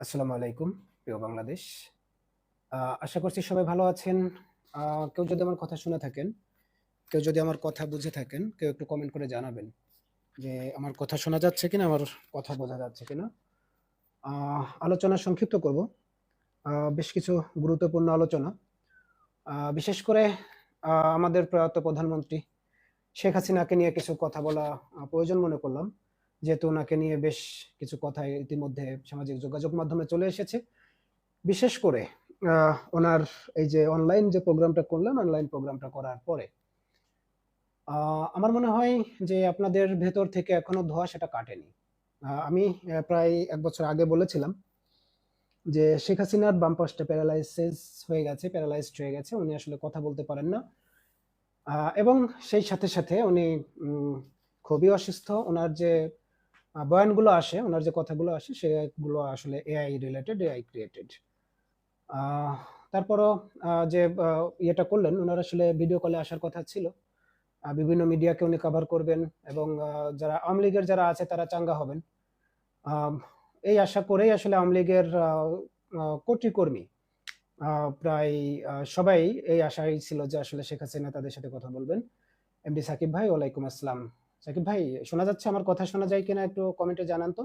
আসসালামু আলাইকুম প্রিয় বাংলাদেশ। আশা করছি সবাই ভালো আছেন। কেউ যদি আমার কথা শুনে থাকেন, কেউ যদি আমার কথা বুঝে থাকেন, কেউ একটু কমেন্ট করে জানাবেন যে আমার কথা শোনা যাচ্ছে কিনা, আমার কথা বোঝা যাচ্ছে কিনা। আলোচনা সংক্ষিপ্ত করব। বেশ কিছু গুরুত্বপূর্ণ আলোচনা। বিশেষ করে আমাদের প্রয়াত প্রধানমন্ত্রী শেখ হাসিনাকে নিয়ে কিছু কথা বলা প্রয়োজন মনে করলাম। যেহেতু উনাকে নিয়ে বেশ কিছু কথা ইতিমধ্যে সামাজিক যোগাযোগ মাধ্যমে চলে এসেছে। বিশেষ করে ওনার এই যে অনলাইন যে প্রোগ্রামটা করলেন, অনলাইন প্রোগ্রামটা করার পরে আমার মনে হয় যে আপনাদের ভেতর থেকে এখনো ধোঁয়া সেটা কাটেনি। আমি প্রায় ১ বছর আগে বলেছিলাম যে শেখ হাসিনার বাম পাশটা প্যারালাইজড হয়ে গেছে। উনি আসলে কথা বলতে পারেন না। এবং সেই সাথে, সাথে উনি খুবই অসুস্থ। উনার যে বয়ানগুলো আসে, উনার যে কথাগুলো আসে সেগুলো আসলে এআই রিলেটেড, এআই ক্রিয়েটেড। আহ তারপরও যে ইয়েটা করলেন, উনার আসলে ভিডিও কলে আসার কথা ছিল। বিভিন্ন মিডিয়াকে উনি কভার করবেন এবং যারা আওয়ামী লীগের যারা আছে তারা চাঙ্গা হবেন। আম এই আশা করেই আসলে আওয়ামী লীগের কোটি কর্মী প্রায় সবাই এই আশায় ছিল যে আসলে শেখ হাসিনা তাদের সাথে কথা বলবেন। এমডি সাকিব ভাই, ওয়ালাইকুম আসসালাম। সাকিব ভাই, শোনা যাচ্ছে? আমার কথা শোনা যায় কিনা একটু কমেন্টে জানান তো।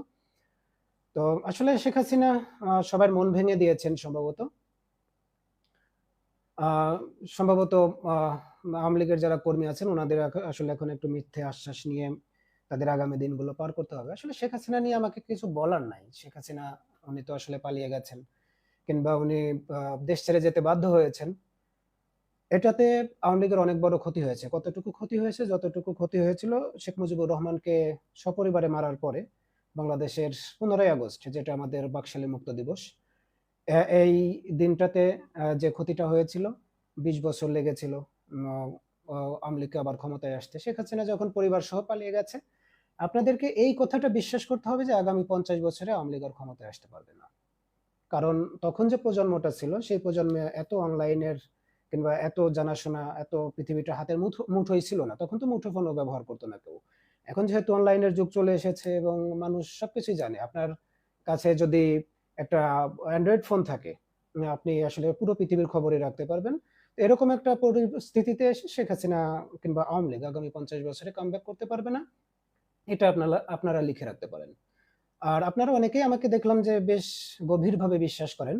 তো আসলে শেখ হাসিনা সবার মন ভেঙে দিয়েছেন সম্ভবত। আহ সম্ভবত আওয়ামী লীগের যারা কর্মী আছেন ওনাদের আসলে এখন একটু মিথ্যে আশ্বাস নিয়ে তাদের আগামী দিনগুলো পার করতে হবে। আসলে শেখ হাসিনা নিয়ে আমাকে কিছু বলার নাই। শেখ হাসিনা উনি তো আসলে পালিয়ে গেছেন, কিংবা উনি দেশ ছেড়ে যেতে বাধ্য হয়েছেন। এটাতে আওয়ামী লীগের অনেক বড় ক্ষতি হয়েছে। কতটুকু ক্ষতি হয়েছে? যতটুকু ক্ষতি হয়েছিল শেখ মুজিবুর রহমানকে সপরিবারে মারার পরে বাংলাদেশের 15ই আগস্ট, যেটা আমাদের বাকশালী মুক্ত দিবস, এই দিনটাতে যে ক্ষতিটা হয়েছিল, ২০ বছর লেগেছিল আওয়ামী লীগকে আবার ক্ষমতায় আসতে। শেখ হাসিনা যখন পরিবার সহ পালিয়ে গেছে, আপনাদেরকে এই কথাটা বিশ্বাস করতে হবে যে আগামী ৫০ বছরে আওয়ামী লীগ আর ক্ষমতায় আসতে পারবে না। কারণ তখন যে প্রজন্মটা ছিল, সেই প্রজন্মে এত অনলাইনের কিংবা এত জানাশোনা, এত পৃথিবীটা হাতের মুঠোয় ছিল না। তখন তো মুঠোফোনও ব্যবহার করতো না কেউ। এখন যেহেতু অনলাইনের যুগ চলে এসেছে এবং মানুষ সবকিছুই জানে। আপনার কাছে যদি একটা অ্যান্ড্রয়েড ফোন থাকে, আপনি আসলে পুরো পৃথিবীর খবরই রাখতে পারবেন। তো এরকম একটা পরিস্থিতিতে এসে শেখ হাসিনা কিংবা আওয়ামী লীগ আগামী ৫০ বছরে কামব্যাক করতে পারবে না। এটা আপনারা লিখে রাখতে পারেন। আর আপনারা অনেকেই আমাকে দেখলাম যে বেশ গভীরভাবে বিশ্বাস করেন।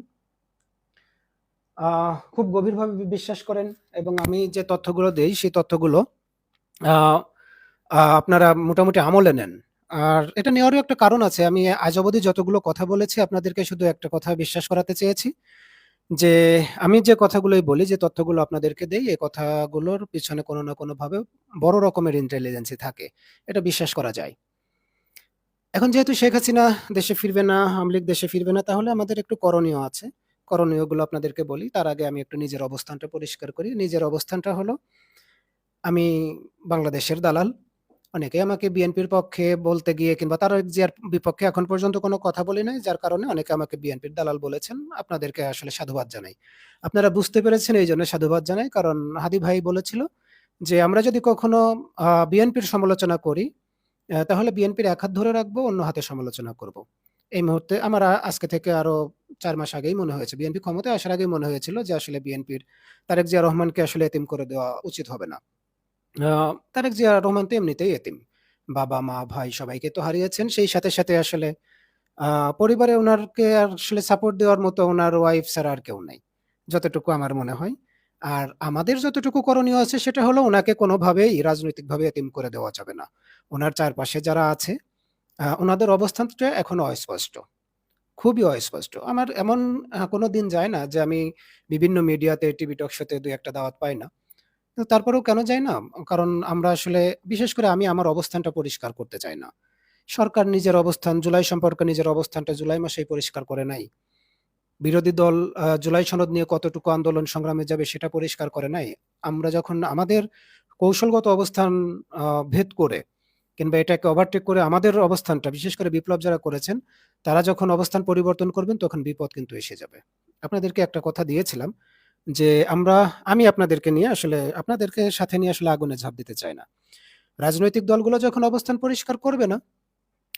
খুব গভীরভাবে বিশ্বাস করেন এবং আমি যে তথ্যগুলো দেই সেই তথ্যগুলো আ আপনারা মোটামুটি আমলে নেন। আর এটা নেওয়ারও একটা কারণ আছে। আমি আজ অবধি যতগুলো কথা বলেছি আপনাদেরকে শুধু একটা কথা বিশ্বাস করাতে চেয়েছি যে, আমি যে কথাগুলোই বলি, যে তথ্যগুলো আপনাদেরকে দেই, এই কথাগুলোর পিছনে কোনো না কোনোভাবে বড় রকমের ইন্টেলিজেন্সি থাকে। এটা বিশ্বাস করা যায়। এখন যেহেতু শেখ হাসিনা দেশে ফিরবে না, আওয়ামী লীগ দেশে ফিরবে না, তাহলে আমাদের একটু করণীয় আছে। করণীয়গুলো আপনাদেরকে বলি। তার আগে আমি একটু নিজের অবস্থানটা পরিষ্কার করি। নিজের অবস্থানটা হলো, আমি বাংলাদেশের দালাল। অনেকেই আমাকে বিএনপির পক্ষে বলতে গিয়ে কিংবা তারেক জিয়ার বিপক্ষে এখন পর্যন্ত কোনো কথা বলি নাই। যার কারণে অনেকে আমাকে বিএনপির দালাল বলেছেন। আপনাদেরকে আসলে সাধুবাদ জানাই। আপনারা বুঝতে পেরেছেন এইজন্য সাধুবাদ জানাই। কারণ হাদী ভাই বলেছিল যে, আমরা যদি কখনো বিএনপির সমালোচনা করি, তাহলে বিএনপির এক হাত ধরে রাখবো, অন্য হাতে সমালোচনা করব। এই মুহূর্তে আমার আজকে থেকে আরো ৪ মাস আগেই মনে হয়েছে, বিএনপি ক্ষমতায় আসার আগেই মনে হয়েছিল যে আসলে বিএনপির তারেক জিয়া রহমানকে আসলে এতিম করে দেওয়া উচিত হবে না। আ তারেক জিয়া রহমান তো এমনিতেই এতিম। বাবা, মা, ভাই সবাইকে তো হারিয়েছেন। সেই সাথে, সাথে আসলে আ পরিবারে উনারকে আসলে সাপোর্ট দেওয়ার মতো উনার ওয়াইফ ছাড়া আর কেউ নাই। যতটুকু আমার মনে হয়। আর আমাদের যতটুকু করণীয় আছে সেটা হলো, উনাকে কোনোভাবেই রাজনৈতিকভাবে এতিম করে দেওয়া যাবে না। উনার চারপাশে যারা আছে উনাদের অবস্থানটা এখনো অস্পষ্ট। খুবই অস্পষ্ট। আমার এমন কোনো দিন যায় না যে আমি বিভিন্ন মিডিয়াতে, টিভি টক শোতে ২-১ টা দাওয়াত পাই না। কিন্তু তারপরেও কেন যাই না? কারণ আমরা আসলে, বিশেষ করে আমি আমার অবস্থানটা পরিষ্কার করতে চাই না। সরকার নিজের অবস্থান, জুলাই সম্পর্কে নিজের অবস্থানটা জুলাই মাসেই পরিষ্কার করে নাই। বিরোধী দল জুলাই সনদ নিয়ে কতটুকু আন্দোলন সংগ্রামে যাবে সেটা পরিষ্কার করে নাই। আমরা যখন আমাদের কৌশলগত অবস্থান আ ভেদ করে কিংবা এটাকে ওভারটেক করে আমাদের অবস্থানটা, বিশেষ করে বিপ্লব যারা করেছেন, তারা যখন অবস্থান পরিবর্তন করবেন তখন বিপদ কিন্তু এসে যাবে। আপনাদেরকে একটা কথা দিয়েছিলাম যে, আমি আপনাদেরকে নিয়ে আসলে, আপনাদেরকে সাথে নিয়ে আসলে আগুনে ঝাঁপ দিতে চাই না। রাজনৈতিক দলগুলো যখন অবস্থান পরিষ্কার করবে না,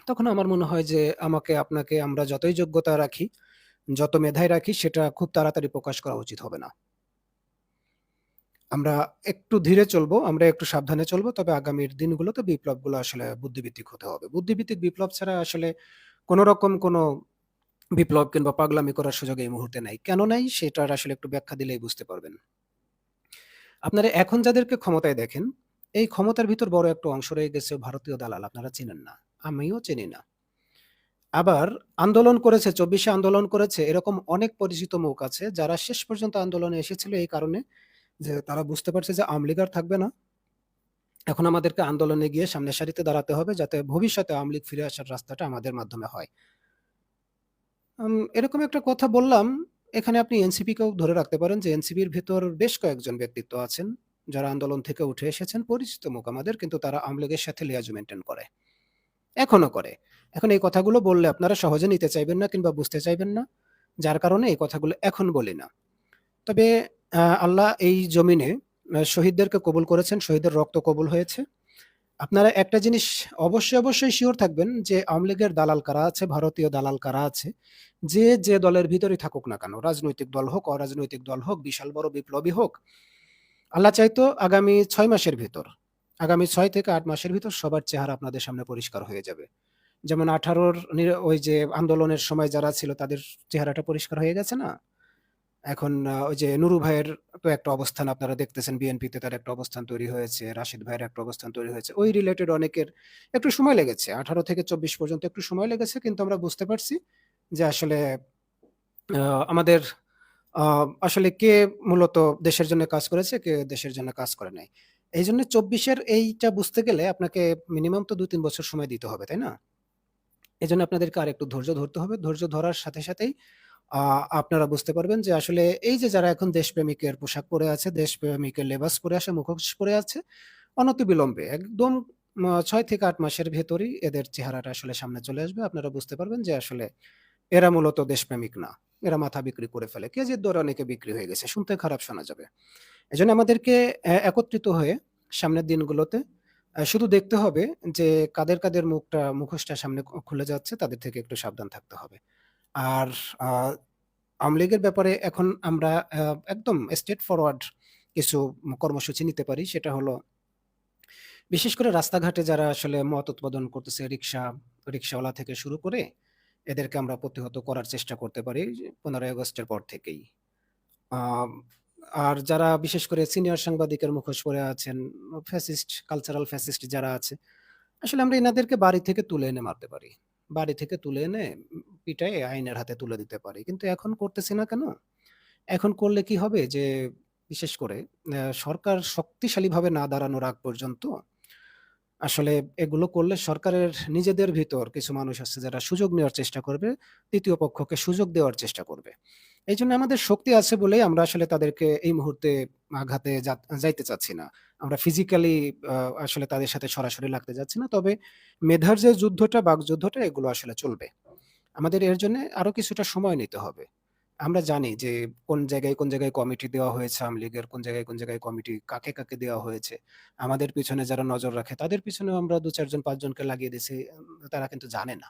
তখন আমার মনে হয় যে আমাকে আপনাকে আমরা যতই যোগ্যতা রাখি, যত মেধায় রাখি সেটা খুব তাড়াতাড়ি প্রকাশ করা উচিত হবে না। আমরা একটু ধীরে চলবো, আমরা একটু সাবধানে চলবো। তবে আগামীর দিনগুলোতে বিপ্লবগুলো আসলে বুদ্ধিভিত্তিক হতে হবে। বুদ্ধিভিত্তিক বিপ্লব ছাড়া আসলে কোন রকম কোনো বিপ্লব কিংবা পাগলামি করার সুযোগ এই মুহূর্তে নাই। কেন নাই? সেটার আসলে একটু ব্যাখ্যা দিলেই বুঝতে পারবেন। আপনারা এখন যাদেরকে ক্ষমতায় দেখেন, এই ক্ষমতার ভিতর বড় একটা অংশ রয়ে গেছে ভারতীয় দালাল। আপনারা চিনেন না। আমিও চিনি না। আবার আন্দোলন করেছে, ২৪ এ আন্দোলন করেছে, এরকম অনেক পরিচিত মুখ আছে যারা শেষ পর্যন্ত আন্দোলনে এসেছিল এই কারণে যে তারা বুঝতে পারছে যে আওয়ামী লীগ আর থাকবে না। এখন আমাদেরকে আন্দোলনে গিয়ে সামনের সারিতে দাঁড়াতে হবে যাতে ভবিষ্যতে আওয়ামী লীগ ফিরে আসার রাস্তাটা আমাদের মাধ্যমে হয়। এরকম একটা কথা বললাম, এখানে আপনি এনসিপিকেও ধরে রাখতে পারেন যে এনসিপির ভেতর বেশ কয়েকজন ব্যক্তিত্ব আছেন, যারা আন্দোলন থেকে উঠে এসেছেন, পরিচিত মুখ আমাদের, কিন্তু তারা আওয়ামী লীগের সাথে লিয়াজু মেইনটেইন করে। এখনো করে। এখন এই কথাগুলো বললে আপনারা সহজে নিতে চাইবেন না কিংবা বুঝতে চাইবেন না। যার কারণে এই কথাগুলো এখন বলি না। তবে আল্লাহ এই জমিনে শহীদদেরকে কবুল করেছেন, শহীদের রক্ত কবুল হয়েছে। আপনারা একটা জিনিস অবশ্যই সিওর থাকবেন যে আওয়ামী লীগের দালাল কারা আছে, ভারতীয় দালাল কারা আছে, যে দলের ভিতরেই থাকুক না কেন, রাজনৈতিক দল হোক, অরাজনৈতিক দল হোক, বিশাল বড় বিপ্লবী হোক, আল্লাহ চাইতো আগামী ৬ মাসের ভিতর, আগামী ৬ থেকে ৮ মাসের ভিতর সবার চেহারা আপনাদের সামনে পরিষ্কার হয়ে যাবে। যেমন ১৮ ওই যে আন্দোলনের সময় যারা ছিল তাদের চেহারাটা পরিষ্কার হয়ে গেছে না? এখন ওই যে নুরু ভাইয়ের তো একটা অবস্থান আপনারা দেখতেছেন, বিএনপিতে তার একটা অবস্থান তৈরি হয়েছে, রাশিদ ভাইয়ের একটা অবস্থান তৈরি হয়েছে। ওই রিলেটেড অনেকের একটু সময় লেগেছে। ১৮ থেকে ২৪ পর্যন্ত একটু সময় লেগেছে। কিন্তু আমরা বুঝতে পারছি যে আসলে আ আমাদের আ আসলে কে মূলত দেশের জন্য কাজ করেছে, কে দেশের জন্য কাজ করে নাই। এইজন্য ২৪ এর এইটা বুঝতে গেলে আপনাকে মিনিমাম তো ২-৩ বছর সময় দিতে হবে, তাই না? এজন্য আপনাদেরকে আরেকটু ধৈর্য ধরতে হবে। ধৈর্য ধরার সাথেই আ আপনারা বুঝতে পারবেন যে আসলে এই যে যারা এখন দেশপ্রেমিকের পোশাক পরে আছে, দেশপ্রেমিকের লেবাস পরে আসে, মুখোশ পরে আছে, অনতিবিলম্বে একদম ৬ থেকে ৮ মাসের ভেতরেই এদের চেহারাটা আসলে সামনে চলে আসবে। আপনারা বুঝতে পারবেন যে আসলে এরা মূলত দেশপ্রেমিক না। এরা মাথা বিক্রি করে ফেলে। কেজির দরে অনেকে বিক্রি হয়ে গেছে। শুনতে খারাপ শোনা যাবে। এজন্য আমাদেরকে একত্রিত হয়ে সামনের দিনগুলোতে শুধু দেখতে হবে যে কাদের মুখোশটা সামনে খুলে যাচ্ছে তাদের থেকে একটু সাবধান থাকতে হবে। আর আ আওয়ামী লীগের ব্যাপারে এখন আমরা একদম স্ট্রেইট ফরওয়ার্ড কিছু কর্মসূচি নিতে পারি। সেটা হলো বিশেষ করে রাস্তাঘাটে যারা আসলে মত উৎপাদন করতেছে, রিক্শাওয়ালা থেকে শুরু করে এদেরকে আমরা প্রতিহত করার চেষ্টা করতে পারি ১৫ই আগস্টের পর থেকেই। আম আর যারা বিশেষ করে সিনিয়র সাংবাদিকের মুখোশ পরে আছেন, কালচারাল ফ্যাসিস্ট যারা আছে, আসলে আমরা এনাদেরকে বাড়ি থেকে তুলে এনে মারতে পারি। বাড়ি থেকে তুলে এনে পিটায়ে আইনের হাতে তুলে দিতে পারি। কিন্তু এখন করতেছি না কেন? এখন করলে কি হবে যে বিশেষ করে সরকার শক্তিশালীভাবে না দাঁড়ানোর আগ পর্যন্ত আসলে এগুলো করলে সরকারের নিজেদের ভিতর কিছু মানুষ আছে যারা সুযোগ নেওয়ার চেষ্টা করবে, ৩য় পক্ষকে সুযোগ দেওয়ার চেষ্টা করবে। এইজন্য আমাদের শক্তি আছে বলেই আমরা আসলে তাদেরকে এই মুহূর্তে আঘাতে যাইতে চাচ্ছি না। আমরা ফিজিক্যালি আ আসলে তাদের সাথে সরাসরি লাগতে যাচ্ছি না। তবে মেধার যে যুদ্ধটা, বাকযুদ্ধটা এগুলো আসলে চলবে। আমাদের এর জন্যে আরো কিছুটা সময় নিতে হবে। আমরা জানি যে কোন জায়গায় কমিটি দেওয়া হয়েছে আওয়ামী লীগের, কোন জায়গায় কমিটি কাকে দেওয়া হয়েছে। আমাদের পিছনে যারা নজর রাখে তাদের পিছনেও আমরা ২, ৪ জন ৫ জনকে লাগিয়ে দিছি। তারা কিন্তু জানে না।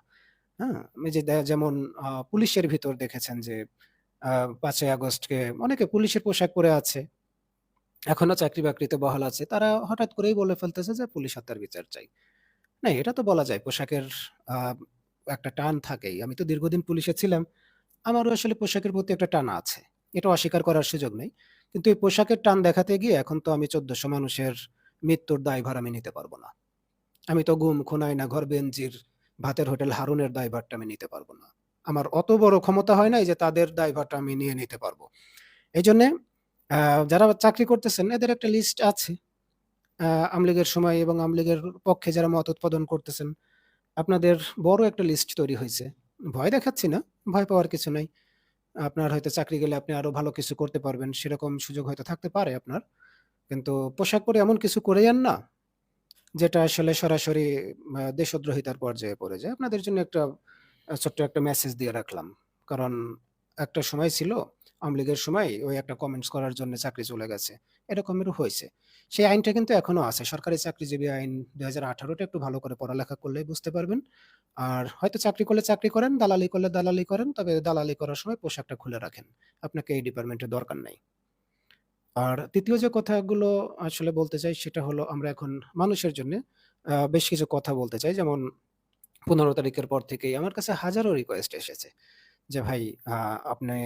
হ্যাঁ? এই যে যেমন পুলিশের ভিতর দেখেছেন যে আ ৫ই আগস্টকে অনেকে পুলিশের পোশাক পরে আছে। এখনো চাকরি-বাকরিতে বহাল আছে। তারা হঠাৎ করেই বলে ফেলতেছে যে পুলিশ হত্যার বিচার চাই। না, এটা তো বলা যায় পোশাকের আ একটা টান থাকেই। আমি তো দীর্ঘদিন পুলিশে ছিলাম। আমারও আসলে পোশাকের প্রতি একটা টান আছে। এটা অস্বীকার করার সুযোগ নেই। কিন্তু এই পোশাকের টান দেখাতে গিয়ে এখন তো আমি ১৪০০ মানুষের মৃত্যুর দায়ভার আমি নিতে পারব না। আমি তো গুম, খুন, আয়না ঘর, বেনজির, ভাতের হোটেল হারুনের দায়ভারটা আমি নিতে পারব না। আমার অত বড় ক্ষমতা হয় নাই যে তাদের দায়ভারটা আমি নিয়ে নিতে পারব। এইজন্যে আ যারা চাকরি করতেছেন এদের একটা লিস্ট আছে। আওয়ামী লীগের সময় এবং আওয়ামী লীগের পক্ষে যারা মত উৎপাদন করতেছেন, আপনাদের বড় একটা লিস্ট তৈরি হইছে। ভয় দেখাচ্ছি না, ভয় পাওয়ার কিছু নাই। আপনার হয়তো চাকরি গেলে আপনি আরো ভালো কিছু করতে পারবেন। সেরকম সুযোগ হয়তো থাকতে পারে আপনার। কিন্তু পোশাক পরে এমন কিছু করেইয়েন না, যেটা আসলে সরাসরি দেশদ্রোহিতার পর্যায়ে পড়ে যায়। আপনাদের জন্য একটা ছোট্ট একটা মেসেজ দিয়ে রাখলাম। কারণ একটা সময় ছিল আওয়ামী লীগের সময় ওই একটা কমেন্টস করার জন্য চাকরি চলে গেছে। এরকমেরও হইছে। সেই আইনটা কিন্তু এখনো আছে। সরকারি চাকরিজীবী আইন ২০১৮ টা একটু ভালো করে পড়ালেখা করলেই বুঝতে পারবেন। আর হয়তো চাকরি করলে চাকরি করেন, দালালি করলে দালালি করেন। তবে দালালি করার সময় পোশাকটা খুলে রাখেন। আপনাকে এই ডিপার্টমেন্টের দরকার নাই। আর ৩য় যে কথাগুলো আসলে বলতে চাই সেটা হলো আমরা এখন মানুষের জন্যে বেশ কিছু কথা বলতে চাই। যেমন ১৫ তারিখের পর থেকেই আমার কাছে হাজারো রিকোয়েস্ট এসেছে যে, "ভাই আ আপনি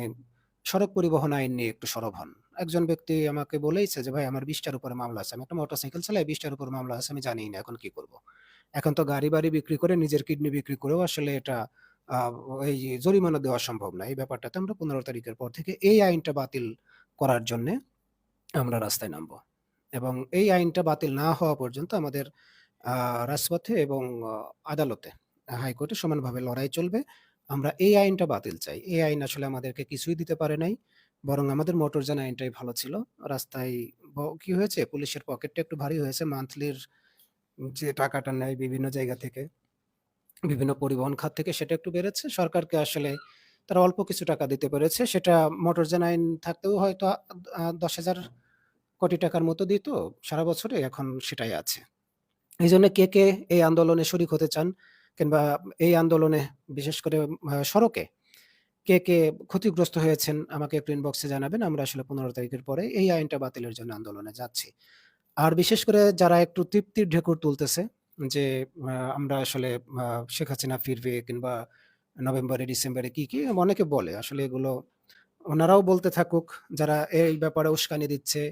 সড়ক পরিবহন আইন নিয়ে একটু সরব হন।" একজন ব্যক্তি আমাকে বলেইছে যে, "ভাই আমার ২০ টার উপরে মামলা আছে। আমি একটা মোটরসাইকেল চালাই, ২০ টার উপর মামলা আছে। আমি জানিই না এখন কি করব?" এখন তো গাড়ি-বাড়ি বিক্রি করে নিজের কিডনি বিক্রি করেও আসলে এটা আ এই জরিমানা দেওয়া সম্ভব না। এই ব্যাপারটাতে আমরা ১৫ তারিখের পর থেকে এই আইনটা বাতিল করার জন্যে আমরা রাস্তায় নামবো। এবং এই আইনটা বাতিল না হওয়া পর্যন্ত আমাদের আ রাজপথে এবং আদালতে, হাইকোর্টে সমানভাবে লড়াই চলবে। আমরা এই আইনটা বাতিল চাই। এই আইন আসলে আমাদেরকে কিছুই দিতে পারে নাই। বরং আমাদের মোটরযান আইনটাই ভালো ছিল। রাস্তায় কি হয়েছে? পুলিশের পকেটটা একটু ভারী হয়েছে। মান্থলির যে টাকাটা নেয় বিভিন্ন জায়গা থেকে, বিভিন্ন পরিবহন খাত থেকে সেটা একটু বেড়েছে। সরকারকে আসলে তারা অল্প কিছু টাকা দিতে পেরেছে। সেটা মোটরযান আইন থাকতেও হয়তো ১০,০০০ কোটি টাকার মতো দিত সারা বছরে, এখন সেটাই আছে। এইজন্য কে এই আন্দোলনে শরিক হতে চান কিংবা এই আন্দোলনে বিশেষ করে সড়কে কে ক্ষতিগ্রস্ত হয়েছেন আমাকে একটু ইনবক্সে জানাবেন। আমরা আসলে ১৫ তারিখের পরে এই আইনটা বাতিলের জন্য আন্দোলনে যাচ্ছি। আর বিশেষ করে যারা একটু তৃপ্তির ঢেকুর তুলতেছে যে আমরা আসলে আ শেখ হাসিনা ফিরবে কিংবা নভেম্বরে, ডিসেম্বরে কি অনেকে বলে। আসলে এগুলো ওনারাও বলতে থাকুক। যারা এই ব্যাপারে উস্কানি দিচ্ছে,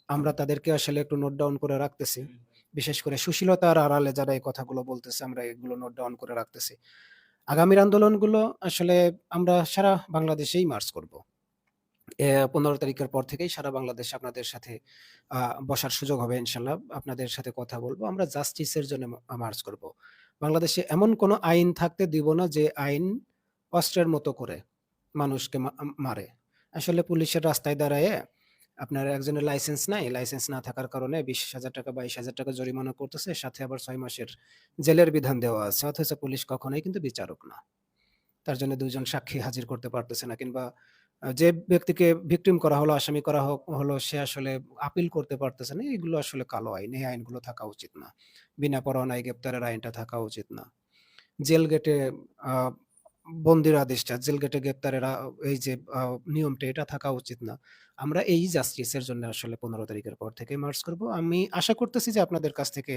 আমরা তাদেরকে আসলে একটু নোট ডাউন করে রাখতেছি। বিশেষ করে সুশীলতার আড়ালে যারা এই কথাগুলো বলতেছে, আমরা এগুলো নোট ডাউন করে রাখতেছি। আগামীর আন্দোলনগুলো আসলে আমরা সারা বাংলাদেশেই মার্চ করব। ১৫ তারিখের পর থেকেই সারা বাংলাদেশে আপনাদের সাথে আ বসার সুযোগ হবে ইনশাআল্লাহ। আপনাদের সাথে কথা বলব। আমরা জাস্টিসের জন্য মার্চ করব। বাংলাদেশে এমন কোন আইন থাকতে দিব না যে আইন অস্ত্রের মতো করে মানুষকে মারে। আসলে পুলিশের রাস্তায় দাঁড়ায়ে আপনার একজনের লাইসেন্স নাই। লাইসেন্স না থাকার কারণে ৳২০,০০০ ৳২২,০০০ জরিমানা করতেছে। সাথে আবার ৬ মাসের জেলের বিধান দেওয়া আছে। অথচ পুলিশ কখনোই কিন্তু বিচারক না। তার জন্য ২ জন সাক্ষী হাজির করতে পারতেছে না কিংবা যে ব্যক্তিকে ভিকটিম করা হলো, আসামি করা হলো সে আসলে আপিল করতে পারতেছে না। এগুলো আসলে কালো আইন। এই আইনগুলো থাকা উচিত না। বিনা পরোয়ানায় গ্রেপ্তারের আইনটা থাকা উচিত না। জেল গেটে আ বন্দির আদেশটা, জেল গেটে গ্রেপ্তারের এই যে নিয়মটা এটা থাকা উচিত না। আমরা এই জাস্টিসের জন্য আসলে ১৫ তারিখের পর থেকে মার্চ করব। আমি আশা করতেছি যে আপনাদের কাছ থেকে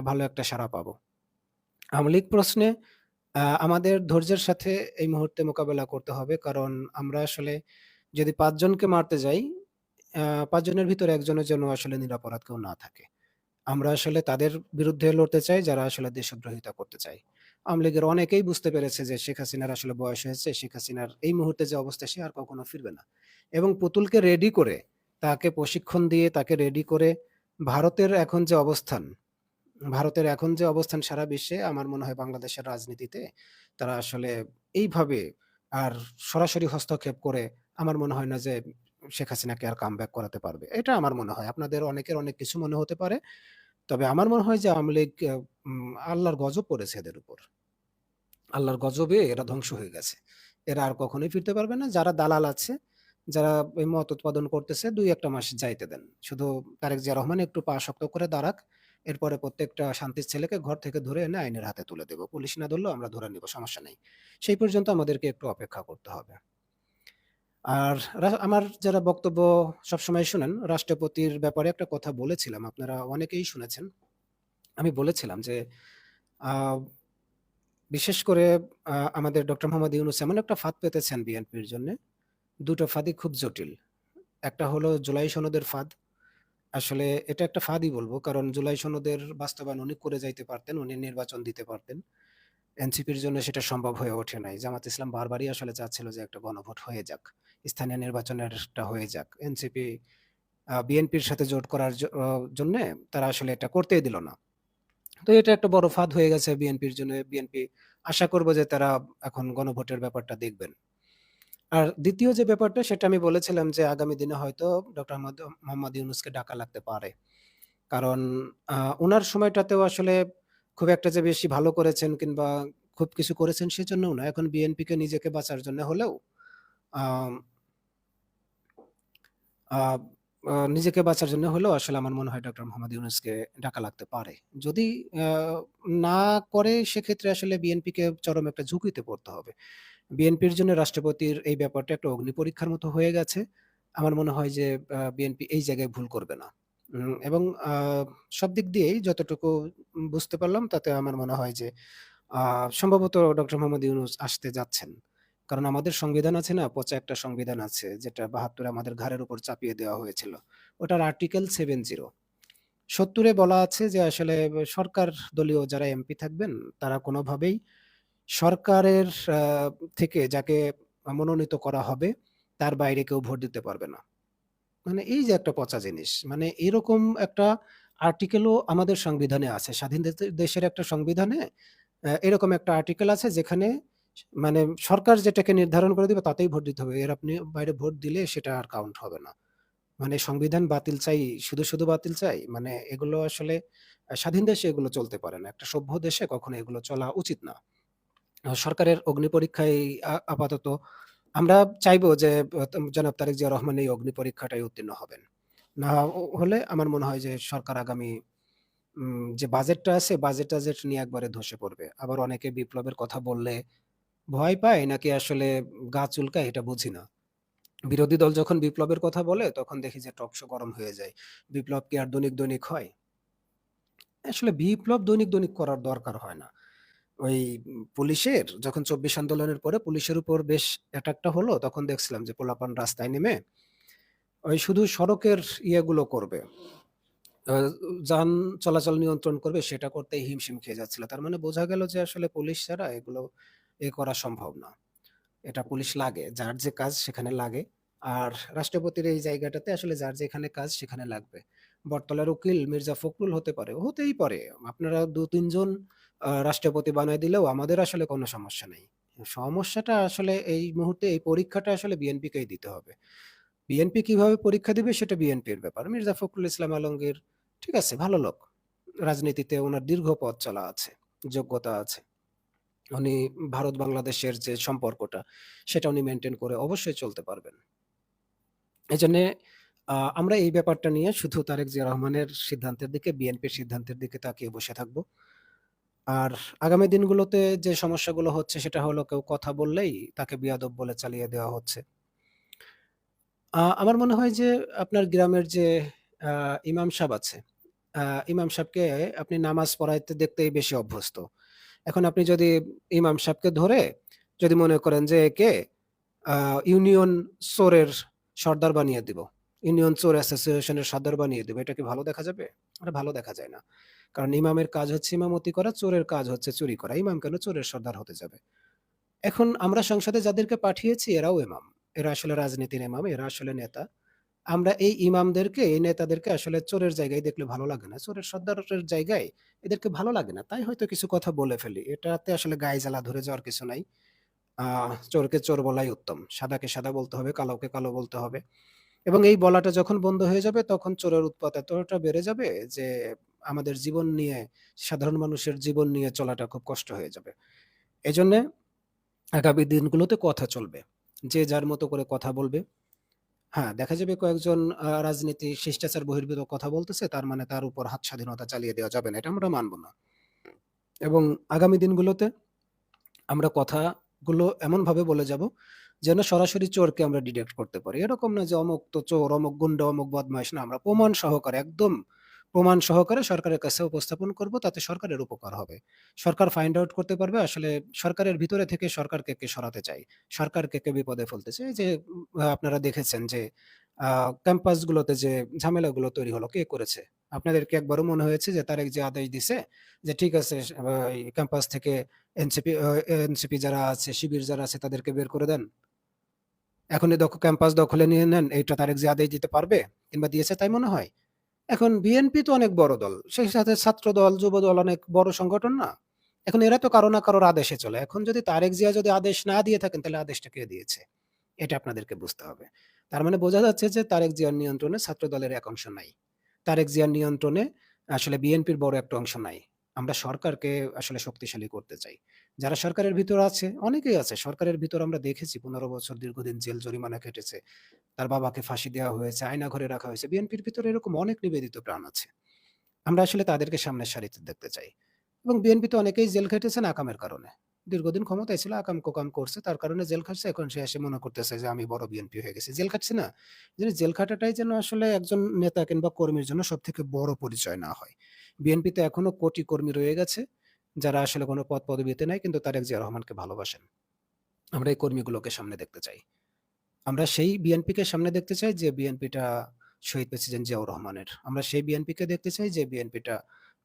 ভালো একটা সাড়া পাবো। আওয়ামী লীগ প্রশ্নে আমাদের ধৈর্যের সাথে এই মুহূর্তে মোকাবেলা করতে হবে। কারণ আমরা আসলে যদি ৫ জনকে মারতে যাই, ৫ জনের ভিতরে ১ জনের যেন আসলে নিরপরাধ কেউ না থাকে। আমরা আসলে তাদের বিরুদ্ধে লড়তে চাই যারা আসলে দেশদ্রোহিতা করতে চায়। আওয়ামী লীগের অনেকেই বুঝতে পেরেছে যে শেখ হাসিনার আসলে বয়স হয়েছে। শেখ হাসিনার এই মুহূর্তে যে অবস্থা সে আর কখনো ফিরবে না। এবং পুতুলকে রেডি করে, তাকে প্রশিক্ষণ দিয়ে তাকে রেডি করে ভারতের এখন যে অবস্থান ভারতের এখন যে অবস্থান সারা বিশ্বে আমার মনে হয় বাংলাদেশের রাজনীতিতে তারা আসলে এইভাবে আর সরাসরি হস্তক্ষেপ করে আমার মনে হয় না যে শেখ হাসিনাকে আর কামব্যাক করাতে পারবে। এটা আমার মনে হয়। আপনাদের অনেকের অনেক কিছু মনে হতে পারে। তবে আমার মনে হয় যে আওয়ামী লীগ আল্লাহর গজব পড়েছে এদের উপর। আল্লাহর গজবে এরা ধ্বংস হয়ে গেছে। এরা আর কখনোই ফিরতে পারবে না। যারা দালাল আছে, যারা এই মত উৎপাদন করতেছে ২-১ টা মাস যাইতে দেন। শুধু তারেক জিয়া রহমান একটু পা শক্ত করে দাঁড়াক। এরপরে প্রত্যেকটা শান্তির ছেলেকে ঘর থেকে ধরে এনে আইনের হাতে তুলে দেব। পুলিশ না ধরলেও আমরা ধরে নিব, সমস্যা নেই। সেই পর্যন্ত আমাদেরকে একটু অপেক্ষা করতে হবে। আর আমার যারা বক্তব্য সবসময় শোনেন, রাষ্ট্রপতির ব্যাপারে একটা কথা বলেছিলাম। আপনারা অনেকেই শুনেছেন। আমি বলেছিলাম যে আ বিশেষ করে আমাদের ডক্টর মোহাম্মদ ইউনূস এমন একটা ফাঁদ পেতেছেন বিএনপির জন্যে। ২ টো ফাঁদই খুব জটিল। একটা হলো জুলাই সনদের ফাঁদ। আসলে এটা একটা ফাঁদই বলব। কারণ জুলাই সনদের বাস্তবায়ন উনি করে যাইতে পারতেন। উনি নির্বাচন দিতে পারতেন। এনসিপির জন্য সেটা সম্ভব হয়ে ওঠে নাই। জামাত ইসলাম বারবারই আসলে চাচ্ছিল যে একটা গণভোট হয়ে যাক। স্থানীয় নির্বাচনেরটা হয়ে যাক। এনসিপি বিএনপির সাথে জোট করার জন্যে তারা আসলে এটা করতেই দিল না। তো এটা একটা বড় ফাঁদ হয়ে গেছে বিএনপির জন্য। বিএনপি আশা করব যে তারা এখন গণভোটের ব্যাপারটা দেখবেন। আর ২য় যে ব্যাপারটা সেটা আমি বলেছিলাম যে আগামী দিনে হয়তো ডক্টর মোহাম্মদ ইউনূসকে ডাকা লাগতে পারে। কারণ উনার সময়টাতেও আসলে খুব একটা যে বেশি ভালো করেছেন কিংবা খুব কিছু করেছেন সেজন্যও না। এখন বিএনপিকে নিজেকে বাঁচার জন্য হলেও আম আ নিজেকে বাঁচার জন্য হলেও আসলে আমার মনে হয় ডক্টর মোহাম্মদ ইউনূসকে ডাকা লাগতে পারে। যদি আ না করে সেক্ষেত্রে আসলে বিএনপিকে চরম একটা ঝুঁকিতে পড়তে হবে। বিএনপির জন্য রাষ্ট্রপতির এই ব্যাপারটা একটা অগ্নিপরীক্ষার মতো হয়ে গেছে। আমার মনে হয় যে বিএনপি এই জায়গায় ভুল করবে না। এবং সব দিক দিয়েই যতটুকু বুঝতে পারলাম তাতে আমার মনে হয় যে আ সম্ভবত ডক্টর মোহাম্মদ ইউনূস আসতে যাচ্ছেন। কারণ আমাদের সংবিধান আছে না? পচা একটা সংবিধান আছে যেটা ৭২ এ আমাদের ঘাড়ের উপর চাপিয়ে দেওয়া হয়েছিল। ওটার আর্টিকেল ৭০ ৭০ এ বলা আছে যে আসলে সরকার দলীয় যারা এমপি থাকবেন তারা কোনোভাবেই সরকারের আ থেকে যাকে মনোনীত করা হবে তার বাইরে কেউ ভোট দিতে পারবে না। মানে এই যে একটা পচা জিনিস। মানে এরকম একটা আর্টিকেলও আমাদের সংবিধানে আছে। স্বাধীন দেশের একটা সংবিধানে এরকম একটা আর্টিকেল আছে যেখানে মানে সরকার যেটাকে নির্ধারণ করে দিবে তাতেই ভোট দিতে হবে। এর আপনি বাইরে ভোট দিলে সেটা আর কাউন্ট হবে না। মানে সংবিধান বাতিল চাই, শুধু বাতিল চাই। মানে এগুলো আসলে স্বাধীন দেশে এগুলো চলতে পারে না। একটা সভ্য দেশে কখনো এগুলো চলা উচিত না। সরকারের অগ্নিপরীক্ষায় আপাতত আমরা চাইবো যে জনাব তারেক জিয়া রহমান এই অগ্নিপরীক্ষাটায় উত্তীর্ণ হবেন। না হলে আমার মনে হয় যে সরকার আগামী যে বাজেটটা আছে বাজেট-টাজেট নিয়ে একবারে ধসে পড়বে। আবার অনেকে বিপ্লবের কথা বললে ভয় পায় নাকি আসলে গা চুলকায় এটা বুঝি না। বিরোধী দল যখন বিপ্লবের কথা বলে তখন দেখি যে টক শো গরম হয়ে যায়। বিপ্লব কি আর দৈনিক হয়? আসলে বিপ্লব দৈনিক করার দরকার হয় না। ওই পুলিশের যখন ২৪ আন্দোলনের পরে পুলিশের উপর বেশ অ্যাটাকটা হলো তখন দেখছিলাম যে পোলাপান রাস্তায় নেমে ওই শুধু সড়কের ইয়েগুলো করবে। আ যান চলাচল নিয়ন্ত্রণ করবে সেটা করতেই হিমশিম খেয়ে যাচ্ছিল। তার মানে বোঝা গেল যে আসলে পুলিশ ছাড়া এগুলো করা সম্ভব না। এটা পুলিশ লাগে। যার যে কাজ সেখানে লাগে। আর রাষ্ট্রপতির এই জায়গাটাতে আসলে যার যেখানে কাজ সেখানে লাগবে। বটতলার উকিল মির্জা ফখরুল হতে পারে, হতেই পারে। আপনারা ২-৩ জন রাষ্ট্রপতি বানায় দিলেও আমাদের আসলে কোনো সমস্যা নেই। সমস্যাটা আসলে এই মুহূর্তে এই পরীক্ষাটা আসলে বিএনপিকেই দিতে হবে। বিএনপি কিভাবে পরীক্ষা দিবে সেটা বিএনপির ব্যাপার। মির্জা ফখরুল ইসলাম আলমগীর ঠিক আছে, ভালো লোক। রাজনীতিতে উনার দীর্ঘ পথ চলা আছে, যোগ্যতা আছে। উনি ভারত-বাংলাদেশের যে সম্পর্কটা, সেটা উনি মেইনটেইন করে অবশ্যই চলতে পারবেন। এজন্যে আমরা এই ব্যাপারটা নিয়ে শুধু তারেক জিয়া রহমানের সিদ্ধান্তের দিকে, বিএনপির সিদ্ধান্তের দিকে তাকিয়ে বসে থাকব। আর আগামী দিনগুলোতে যে সমস্যাগুলো হচ্ছে সেটা হলো কেউ কথা বললেই তাকে বিয়াদব বলে চালিয়ে দেওয়া হচ্ছে। আমার মনে হয় যে আপনার গ্রামের যে আ ইমাম সাহেব আছে, আ ইমাম সাহেবকে আপনি নামাজ পড়াইতে দেখতেই বেশি অভ্যস্ত। এখন আপনি যদি ইমাম সাহেবকে ধরে যদি মনে করেন যে একে আ ইউনিয়ন চোরের সর্দার বানিয়ে দিব। ইউনিয়ন চোর অ্যাসোসিয়েশন এর সর্দার বানিয়ে দিব। এটা কি ভালো দেখা যাবে? এটা ভালো দেখা যায় না। কারণ ইমামের কাজ হচ্ছে ইমামতি করা, চোরের কাজ হচ্ছে চুরি করা। ইমাম কেন চোরের সর্দার হতে যাবে? এখন আমরা সংসদে যাদেরকে পাঠিয়েছি এরাও ইমাম। এরা আসলে রাজনীতির ইমাম, এরা আসলে নেতা। আমরা এই ইমামদেরকে, এই নেতাদেরকে আসলে চোরের জায়গায় দেখলে ভালো লাগে না। চোরের সর্দারের জায়গায় এদেরকে ভালো লাগে না। তাই হয়তো কিছু কথা বলে ফেলি। এটাতে আসলে গায়ে জ্বালা ধরে যাওয়ার কিছু নাই। আ চোরকে চোর বলাই উত্তম। সাদাকে সাদা বলতে হবে, কালোকে কালো বলতে হবে। এবং এই বলাটা যখন বন্ধ হয়ে যাবে তখন চোরের উৎপাত এতটা বেড়ে যাবে যে আমাদের জীবন নিয়ে, সাধারণ মানুষের জীবন নিয়ে চলাটা খুব কষ্ট হয়ে যাবে। এজন্যে আগামী দিনগুলোতে কথা চলবে। যে যার মতো করে কথা বলবে। হ্যাঁ, দেখা যাবে কয়েকজন রাজনীতি শিষ্টাচার বহির্ভূত কথা বলতেছে, তার মানে তার উপর হাত স্বাধীনতা চালিয়ে দেওয়া যাবে না। এটা আমরা মানব না। এবং আগামী দিনগুলোতে আমরা কথাগুলো এমনভাবে বলে যাব, যেন সরাসরি চোরকে আমরা ডিটেক্ট করতে পারি। এরকম না যে অমুক তো চোর, অমুক গুন্ডা, অমুক বদমাইশ। না, আমরা প্রমাণ সহকারে একদম প্রমাণ সহকারে সরকারের কাছে উপস্থাপন করব, তাতে সরকারের উপকার হবে। সরকার ফাইন্ড আউট করতে পারবে আসলে সরকারের ভিতরে থেকে সরকারকে কে সরাতে চায়, সরকারকে কে বিপদে ফেলতে চায়। এই যে আপনারা দেখেছেন যে ক্যাম্পাসগুলোতে যে ঝামেলাগুলো তৈরি হলো, কে করেছে? আপনাদের কি একবারও মনে হয়েছে যে তারেক যে আদেশ দিছে যে ঠিক আছে এই ক্যাম্পাস থেকে এনসিপি যারা আছে, শিবির যারা আছে তাদেরকে বের করে দেন। এখনই ক্যাম্পাস দখলে নিয়ে নেন। এইটা তারেক জিয়া আদেশ দিতে পারবে কিংবা দিয়েছে তাই মনে হয়? এখন বিএনপি তো অনেক বড় দল। সেই সাথে ছাত্রদল, যুবদল অনেক বড় সংগঠন না? এখন এরা তো কারো না কারোর আদেশে চলে। এখন যদি তারেক জিয়া যদি আদেশ না দিয়ে থাকেন তাহলে আদেশটা কে দিয়েছে? এটা আপনাদেরকে বুঝতে হবে। তার মানে বোঝা যাচ্ছে যে তারেক জিয়ার নিয়ন্ত্রণে ছাত্রদলের এক অংশ নাই। তারেক জিয়ার নিয়ন্ত্রণে আসলে বিএনপির বড় একটা অংশ নাই। আমরা সরকারকে আসলে শক্তিশালী করতে চাই। যারা সরকারের ভিতর আছে, অনেকেই আছে। সরকারের ভিতর আমরা দেখেছি ১৫ বছর দীর্ঘদিন জেল জরিমানা খেটেছে। তার বাবাকে ফাঁসি দেওয়া হয়েছে, আয়নাঘরে রাখা হয়েছে। বিএনপির ভিতরে এরকম অনেক নিবেদিত প্রাণ আছে। আমরা আসলে তাদেরকে সামনের সারিতে দেখতে চাই। এবং বিএনপিতে অনেকেই জেল খেটেছেন আকামের কারণে। দীর্ঘদিন ক্ষমতায় ছিল, আকাম-কুকাম করছে। তার কারণে জেল খাটছে। এখন সে এসে মনে করতেছে যে আমি বড় বিএনপি হয়ে গেছি। জেল খাটছি না? যে জেল খাটাটাই যেন আসলে একজন নেতা কিংবা কর্মীর জন্য সবথেকে বড় পরিচয় না হয়। বিএনপিতে এখনো কোটি কর্মী রয়ে গেছে, যারা আসলে কোনো পদ-পদবিতে নাই কিন্তু তারেক জিয়া রহমানকে ভালোবাসেন। আমরা এই কর্মীগুলোকে সামনে দেখতে চাই। আমরা সেই বিএনপিকে সামনে দেখতে চাই যে বিএনপিটা শহীদ প্রেসিডেন্ট জিয়াউর রহমানের। আমরা সেই বিএনপিকে দেখতে চাই যে বিএনপিটা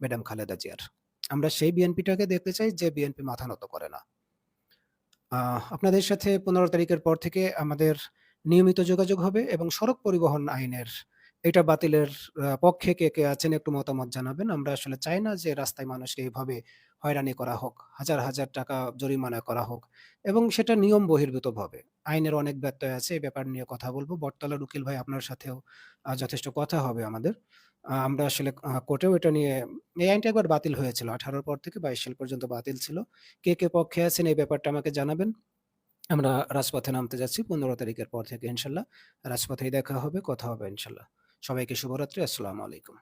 ম্যাডাম খালেদা জিয়ার। আমরা সেই বিএনপিটাকে দেখতে চাই যে বিএনপি মাথা নত করে না। আপনাদের সাথে ১৫ তারিখের পর থেকে আমাদের নিয়মিত যোগাযোগ হবে এবং সড়ক পরিবহন আইনের এটা বাতিলের পক্ষে কে আছেন একটু মতামত জানাবেন। আমরা আসলে চাই না যে রাস্তায় মানুষকে এভাবে হয়রানি করা হোক। হাজার, হাজার টাকা জরিমানা করা হোক এবং সেটা নিয়ম বহির্ভূতভাবে। আইনের অনেক ব্যত্যয় আছে। এই ব্যাপার নিয়ে কথা বলব। বটতলার উকিল ভাই আপনার সাথেও যথেষ্ট কথা হবে আমাদের। আমরা আসলে কোর্টেও এটা নিয়ে এই আইনটা একবার বাতিল হয়েছিল। ১৮ পর থেকে ২২ সাল পর্যন্ত বাতিল ছিল। কে পক্ষে আছেন এই ব্যাপারটা আমাকে জানাবেন। আমরা রাজপথে নামতে যাচ্ছি ১৫ তারিখের পর থেকে ইনশাল্লাহ। রাজপথেই দেখা হবে, কথা হবে ইনশাল্লাহ। সবাইকে শুভরাত্রি। আসসালামু আলাইকুম।